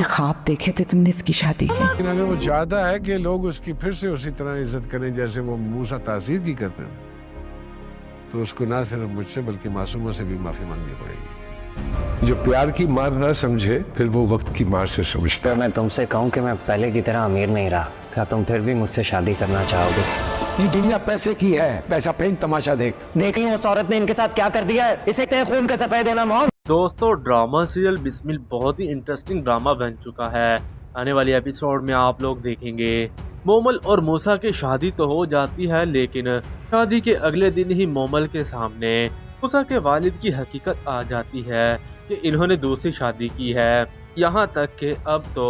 ख्वाब देखे थे तुमने इसकी शादी के। लेकिन अगर वो चाहता है कि लोग उसकी फिर से उसी तरह इज्जत करें जैसे वो मूसा तासीर की करते हैं, तो उसको ना सिर्फ मुझसे बल्कि मासूमों से भी माफी मांगनी पड़ेगी। जो प्यार की मार ना समझे फिर वो वक्त की मार से समझता है। मैं तुमसे कहूँ कि मैं पहले की तरह अमीर नहीं रहा, क्या तुम फिर भी मुझसे शादी करना चाहोगे? ये दुनिया पैसे की है, पैसा फेंक तमाशा देख। देख ली उस औरत ने इनके साथ क्या कर दिया है, इसे तय खून का सफेद होना मौत। दोस्तों, ड्रामा सीरियल बिस्मिल बहुत ही इंटरेस्टिंग ड्रामा बन चुका है। आने वाले एपिसोड में आप लोग देखेंगे मोमल और मूसा की शादी तो हो जाती है, लेकिन शादी के अगले दिन ही मोमल के सामने मूसा के वालिद की हकीकत आ जाती है कि इन्होंने दूसरी शादी की है। यहाँ तक कि अब तो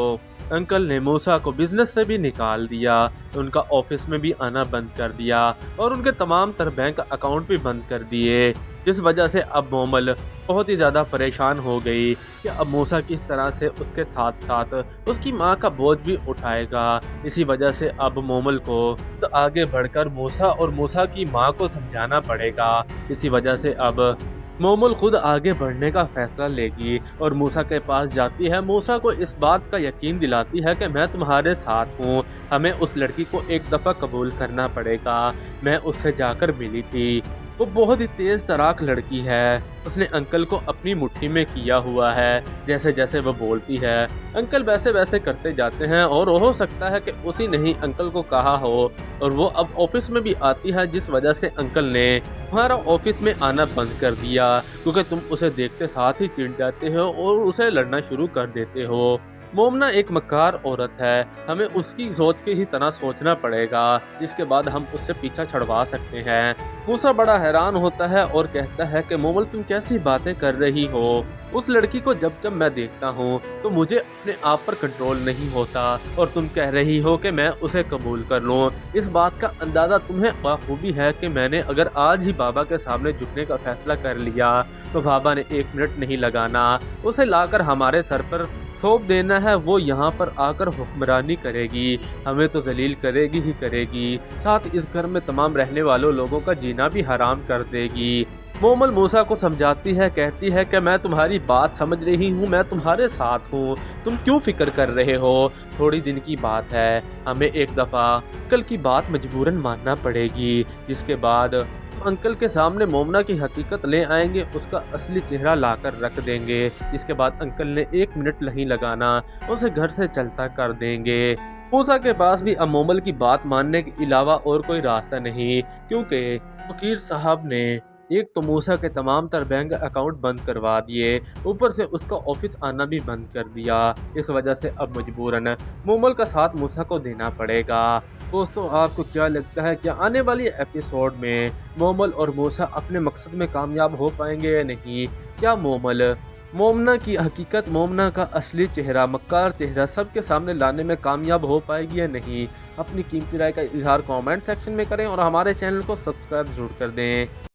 अंकल ने मूसा को बिजनेस से भी निकाल दिया, उनका ऑफिस में भी आना बंद कर दिया और उनके तमाम तर बैंक अकाउंट भी बंद कर दिए, जिस वजह से अब मोमल बहुत ही ज़्यादा परेशान हो गई कि अब मूसा किस तरह से उसके साथ साथ उसकी माँ का बोझ भी उठाएगा। इसी वजह से अब मोमल को तो आगे बढ़कर मूसा और मूसा की माँ को समझाना पड़ेगा। इसी वजह से अब मोमल खुद आगे बढ़ने का फैसला लेगी और मूसा के पास जाती है। मूसा को इस बात का यकीन दिलाती है कि मैं तुम्हारे साथ हूँ, हमें उस लड़की को एक दफ़ा कबूल करना पड़ेगा। मैं उससे जाकर मिली थी, वो बहुत ही तेज़ तराक लड़की है, उसने अंकल को अपनी मुट्ठी में किया हुआ है। जैसे जैसे वो बोलती है अंकल वैसे वैसे करते जाते हैं और हो सकता है कि उसी ने ही अंकल को कहा हो और वो अब ऑफिस में भी आती है, जिस वजह से अंकल ने तुम्हारा ऑफिस में आना बंद कर दिया क्योंकि तुम उसे देखते साथ ही चिढ़ जाते हो और उसे लड़ना शुरू कर देते हो। मोमना एक मक्कार औरत है, हमें उसकी सोच के ही तरह सोचना पड़ेगा, जिसके बाद हम उससे पीछा छड़वा सकते हैं। मूसा बड़ा हैरान होता है और कहता है कि मोमल तुम कैसी बातें कर रही हो, उस लड़की को जब जब मैं देखता हूँ तो मुझे अपने आप पर कंट्रोल नहीं होता और तुम कह रही हो कि मैं उसे कबूल कर लूँ। इस बात का अंदाज़ा तुम्हें बखूबी है कि मैंने अगर आज ही बाबा के सामने झुकने का फैसला कर लिया तो बाबा ने 1 मिनट नहीं लगाना उसे लाकर हमारे सर पर थोप देना है। वो यहाँ पर आकर हुक्मरानी करेगी, हमें तो जलील करेगी ही करेगी, साथ इस घर में तमाम रहने वालों लोगों का जीना भी हराम कर देगी। मोमल मूसा को समझाती है, कहती है कि मैं तुम्हारी बात समझ रही हूँ, मैं तुम्हारे साथ हूँ, तुम क्यों फिक्र कर रहे हो, थोड़ी दिन की बात है, हमें एक दफ़ा कल की बात मजबूरन मानना पड़ेगी, जिसके बाद अंकल के सामने मोमना की हकीकत ले आएंगे, उसका असली चेहरा लाकर रख देंगे। इसके बाद अंकल ने 1 मिनट नहीं लगाना उसे घर से चलता कर देंगे। मूसा के पास भी अब मोमल की बात मानने के अलावा और कोई रास्ता नहीं, क्योंकि वकील साहब ने एक तो मूसा के तमाम तर बैंक अकाउंट बंद करवा दिए, ऊपर से उसका ऑफिस आना भी बंद कर दिया। इस वजह से अब मजबूरन मोमल का साथ मूसा को देना पड़ेगा। दोस्तों, आपको क्या लगता है, क्या आने वाली एपिसोड में मोमल और मूसा अपने मकसद में कामयाब हो पाएंगे या नहीं? क्या मोमल मोमना की हकीकत, मोमना का असली चेहरा, मक्कार चेहरा सबके सामने लाने में कामयाब हो पाएगी या नहीं? अपनी कीमती राय का इजहार कमेंट सेक्शन में करें और हमारे चैनल को सब्सक्राइब जरूर कर दें।